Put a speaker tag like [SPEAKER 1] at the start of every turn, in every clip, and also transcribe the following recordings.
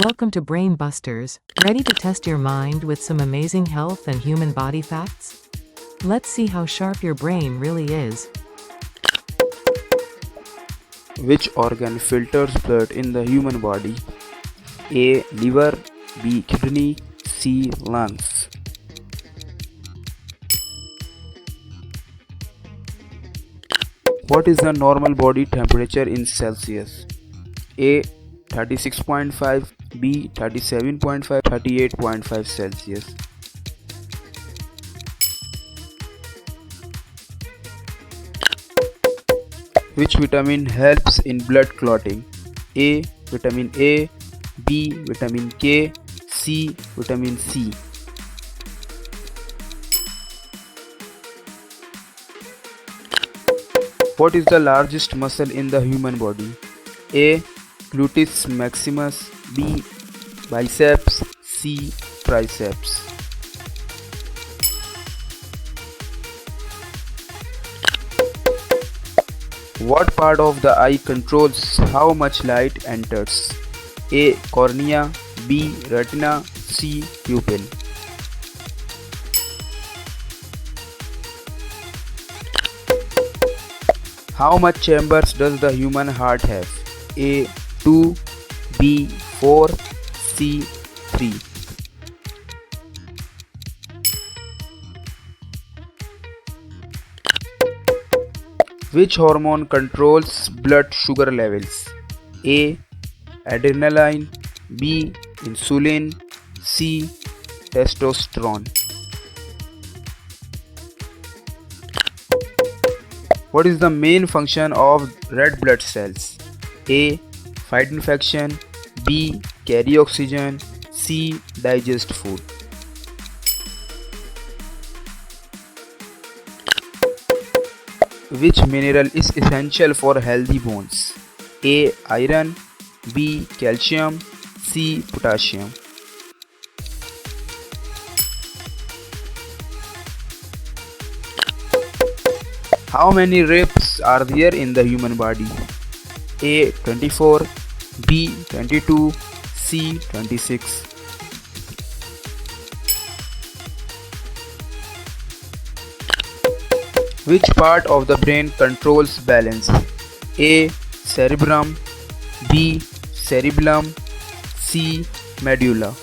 [SPEAKER 1] Welcome to Brain Busters. Ready to test your mind with some amazing health and human body facts? Let's see how sharp your brain really is.
[SPEAKER 2] Which organ filters blood in the human body? A. Liver, B. Kidney, C. Lungs. What is the normal body temperature in Celsius? A. 36.5, B. 37.5, 38.5 Celsius. Which vitamin helps in blood clotting? A. Vitamin A, B. Vitamin K, C. Vitamin C. What is the largest muscle in the human body? A. Gluteus maximus, B. Biceps, C. Triceps. What part of the eye controls how much light enters? A. Cornea, B. Retina, C. Pupil. How much chambers does the human heart have? A. 2, B. 4, C. 3. Which hormone controls blood sugar levels? A. Adrenaline, B. Insulin, C. Testosterone. What is the main function of red blood cells? A. Fight infection, B. Carry oxygen, C. Digest food. Which mineral is essential for healthy bones? A. Iron, B. Calcium, C. Potassium. How many ribs are there in the human body? A. 24, B. 22, C. 26. Which part of the brain controls balance? A. Cerebrum, B. Cerebellum, C. Medulla.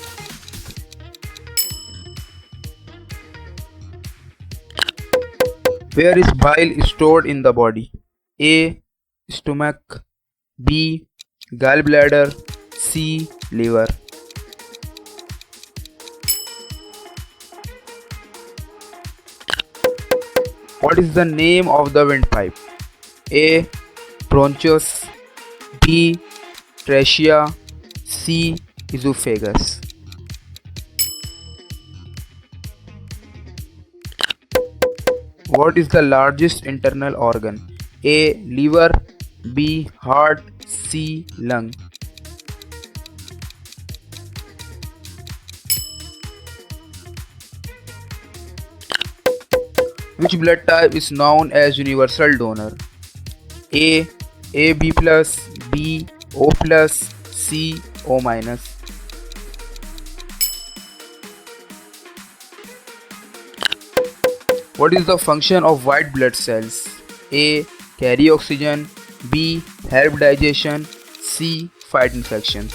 [SPEAKER 2] Where is bile stored in the body? A. Stomach, B. Gallbladder, C. Liver. What is the name of the windpipe? A. Bronchus, B. Trachea, C. Esophagus. What is the largest internal organ? A. Liver, B. Heart, C. Lung. Which blood type is known as universal donor? A. AB plus, B. O plus, C. O minus. What is the function of white blood cells? A. Carry oxygen, B. Help digestion, C. Fight infections.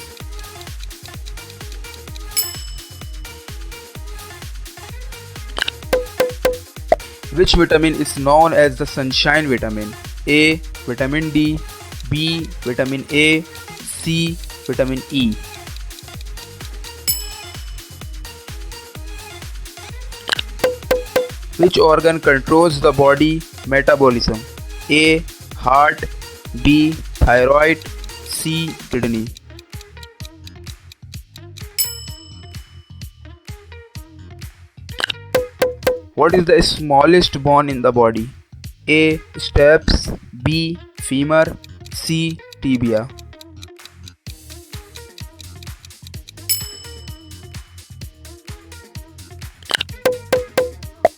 [SPEAKER 2] Which vitamin is known as the sunshine vitamin? A. Vitamin D, B. Vitamin A, C. Vitamin E. Which organ controls the body metabolism? A. Heart, B. Thyroid, C. Kidney. What is the smallest bone in the body? A. Stapes, B. Femur, C. Tibia.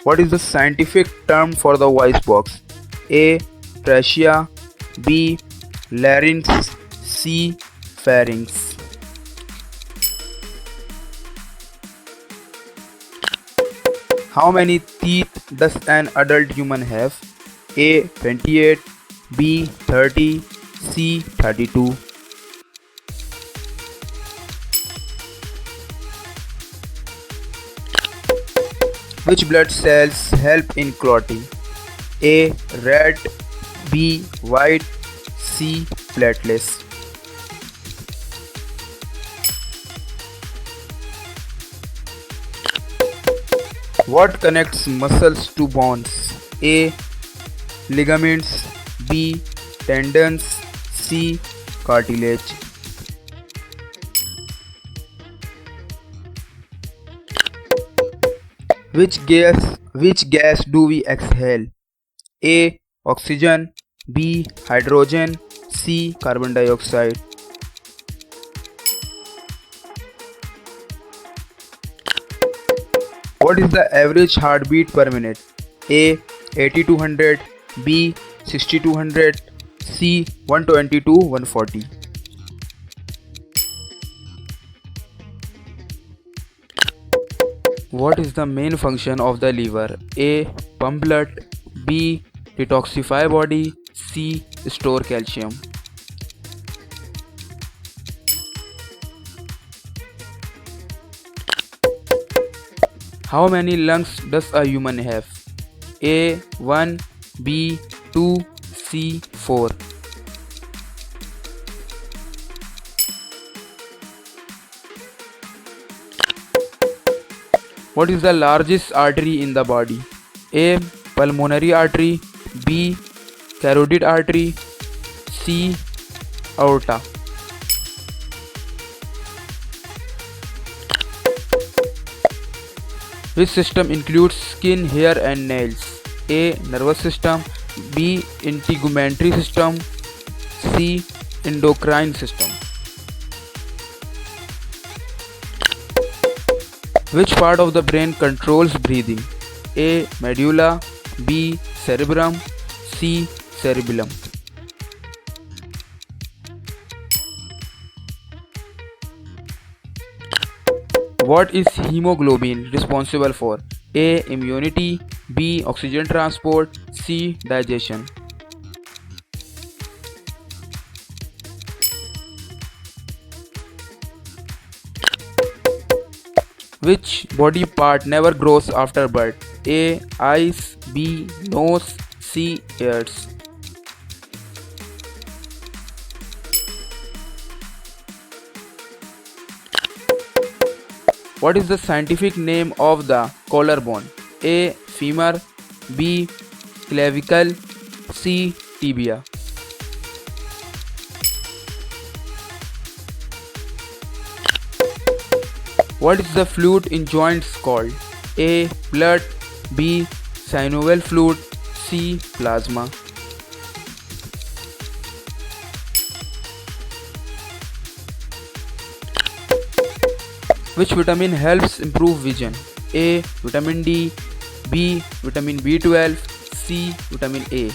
[SPEAKER 2] What is the scientific term for the voice box? A. Trachea, B. Larynx, C. Pharynx. How many teeth does an adult human have? A. 28, B. 30, C. 32. Which blood cells help in clotting? A. Red, B. White, C. Platelets. What connects muscles to bones? A. Ligaments, B. Tendons, C. Cartilage. Which gas do we exhale? A. Oxygen, B. Hydrogen, C. Carbon dioxide. What is the average heartbeat per minute? A. 80 to 100, B. 60 to 100, C. 120 to 140. What is the main function of the liver? A. Pump blood, B. Detoxify body, C. Store calcium. How many lungs does a human have? A. 1, B. 2, C. 4. What is the largest artery in the body? A. Pulmonary artery, B. Carotid artery, C. Aorta. Which system includes skin, hair and nails? A. Nervous system, B. Integumentary system, C. Endocrine system. Which part of the brain controls breathing? A. Medulla, B. Cerebrum, C. Cerebellum. What is hemoglobin responsible for? A. Immunity, B. Oxygen transport, C. Digestion. Which body part never grows after birth? A. Eyes, B. Nose, C. Ears. What is the scientific name of the collarbone? A. Femur, B. Clavicle, C. Tibia. What is the fluid in joints called? A. Blood, B. Synovial fluid, C. Plasma. Which vitamin helps improve vision? A. Vitamin D, B. Vitamin B12, C. Vitamin A.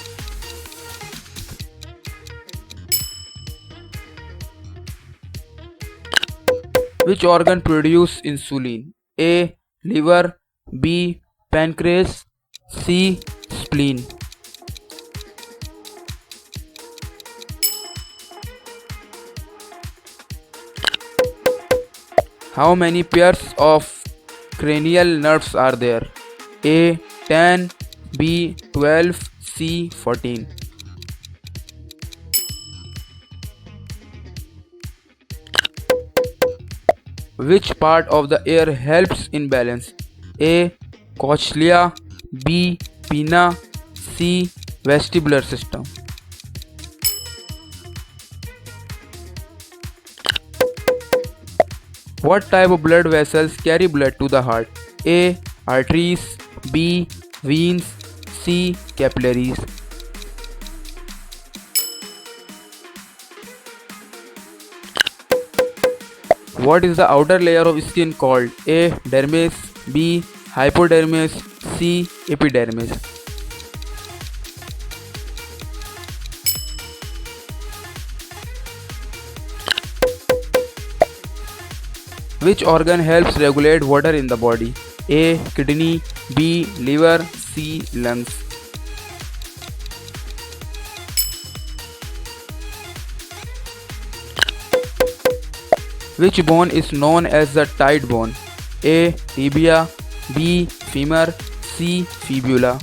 [SPEAKER 2] Which organ produces insulin? A. Liver, B. Pancreas, C. Spleen. How many pairs of cranial nerves are there? A. 10, B. 12, C. 14. Which part of the ear helps in balance? A. Cochlea, B. Pinna, C. Vestibular system. What type of blood vessels carry blood to the heart? A. Arteries, B. Veins, C. Capillaries. What is the outer layer of skin called? A. Dermis, B. Hypodermis, C. Epidermis. Which organ helps regulate water in the body? A. Kidney, B. Liver, C. Lungs. Which bone is known as the tight bone? A. Tibia, B. Femur, C. Fibula.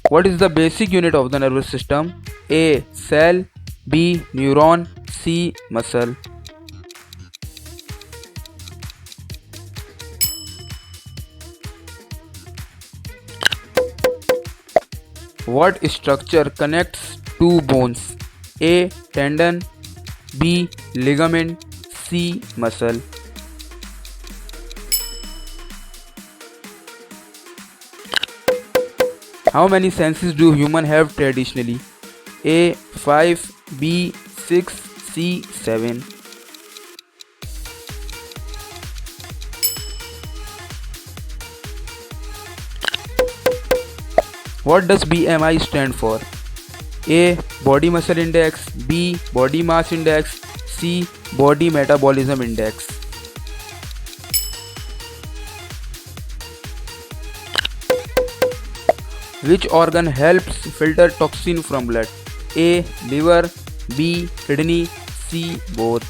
[SPEAKER 2] What is the basic unit of the nervous system? A. Cell, B. Neuron, C. Muscle. What structure connects two bones? A. Tendon, B. Ligament, C. Muscle. How many senses do humans have traditionally? A. 5, B. 6, C. 7. What does BMI stand for? A. Body muscle index, B. Body mass index, C. Body metabolism index. Which organ helps filter toxin from blood? A. Liver, B. Kidney, C. Both.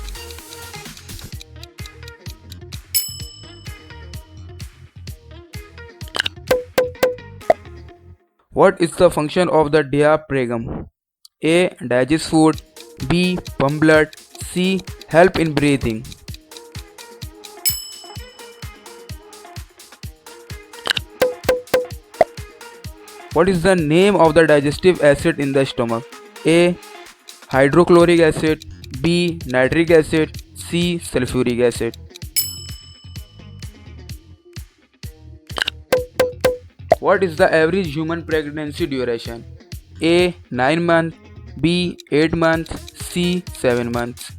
[SPEAKER 2] What is the function of the diaphragm? A. Digest food, B. Pump blood, C. Help in breathing. What is the name of the digestive acid in the stomach? A. Hydrochloric acid, B. Nitric acid, C. Sulfuric acid. What is the average human pregnancy duration? A. 9 months, B. 8 months, C. 7 months.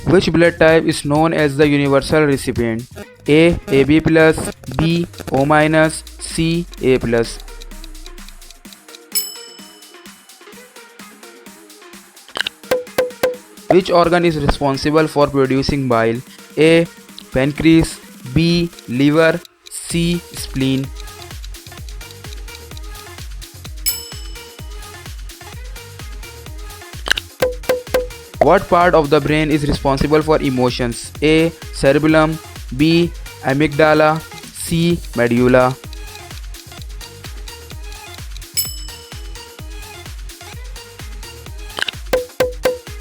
[SPEAKER 2] Which blood type is known as the universal recipient? A. AB plus, B. O minus, C. A plus. Which organ is responsible for producing bile? A. Pancreas, B. Liver, C. Spleen. What part of the brain is responsible for emotions? A. Cerebellum, B. Amygdala, C. Medulla.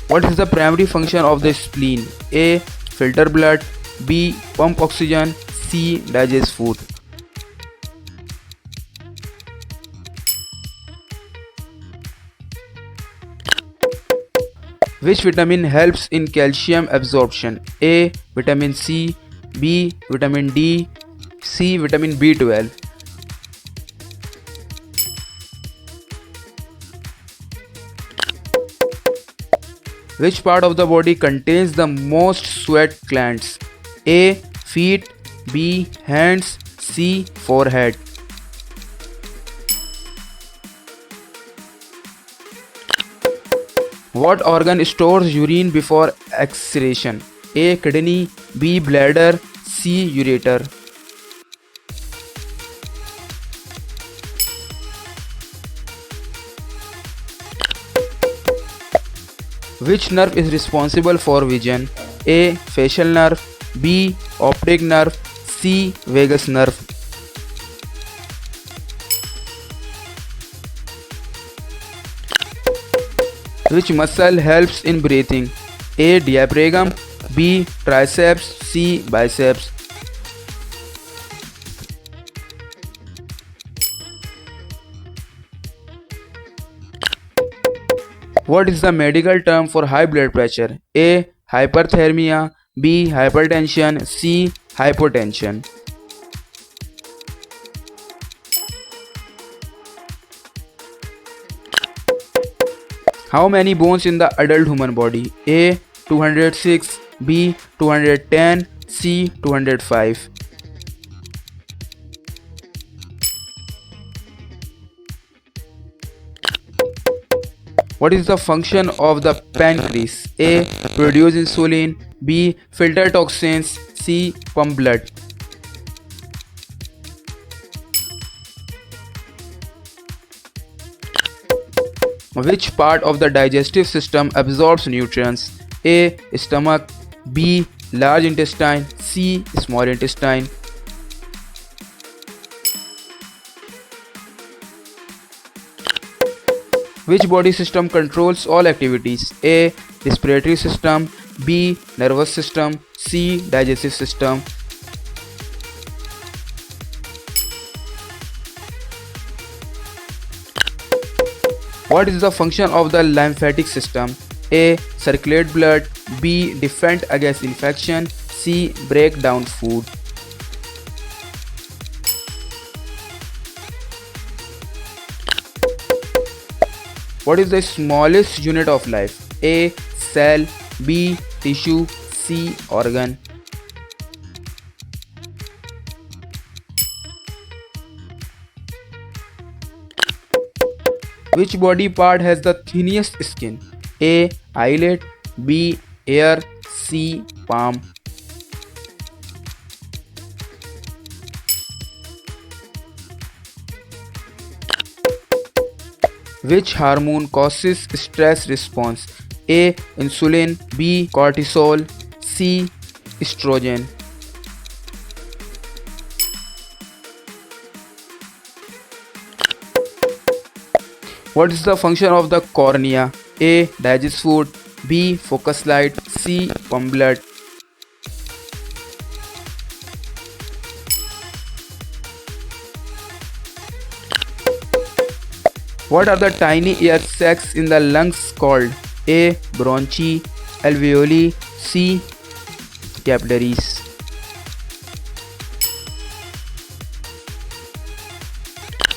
[SPEAKER 2] What is the primary function of the spleen? A. Filter blood, B. Pump oxygen, C. Digest food. Which vitamin helps in calcium absorption? A. Vitamin C, B. Vitamin D, C. Vitamin B12. Which part of the body contains the most sweat glands? A. Feet, B. Hands, C. Forehead. What organ stores urine before excretion? A. Kidney, B. Bladder, C. Ureter. Which nerve is responsible for vision? A. Facial nerve, B. Optic nerve, C. Vagus nerve. Which muscle helps in breathing? A. Diaphragm, B. Triceps, C. Biceps. What is the medical term for high blood pressure? A. Hyperthermia, B. Hypertension, C. Hypotension. How many bones in the adult human body? A. 206, B. 210, C. 205. What is the function of the pancreas? A. Produce insulin. B. Filter toxins. C. Pump blood. Which part of the digestive system absorbs nutrients? A. Stomach. B. Large intestine. C. Small intestine. Which body system controls all activities? A. Respiratory system. B. Nervous system. C. Digestive system. What is the function of the lymphatic system? A. Circulate blood. B. Defend against infection. C. Break down food. What is the smallest unit of life? A. Cell. B. Tissue. C. Organ. Which body part has the thinnest skin? A. Eyelid. B. Ear. C. Palm. Which hormone causes stress response? A. Insulin. B. Cortisol. C. Estrogen. What is the function of the cornea? A. Digest food. B. Focus light. C. Pump blood. What are the tiny air sacs in the lungs called? A. Bronchi. Alveoli. C. Capillaries.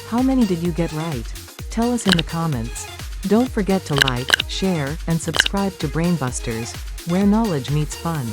[SPEAKER 1] How many did you get right? Tell us in the comments. Don't forget to like, share, and subscribe to Brainbusters, where knowledge meets fun.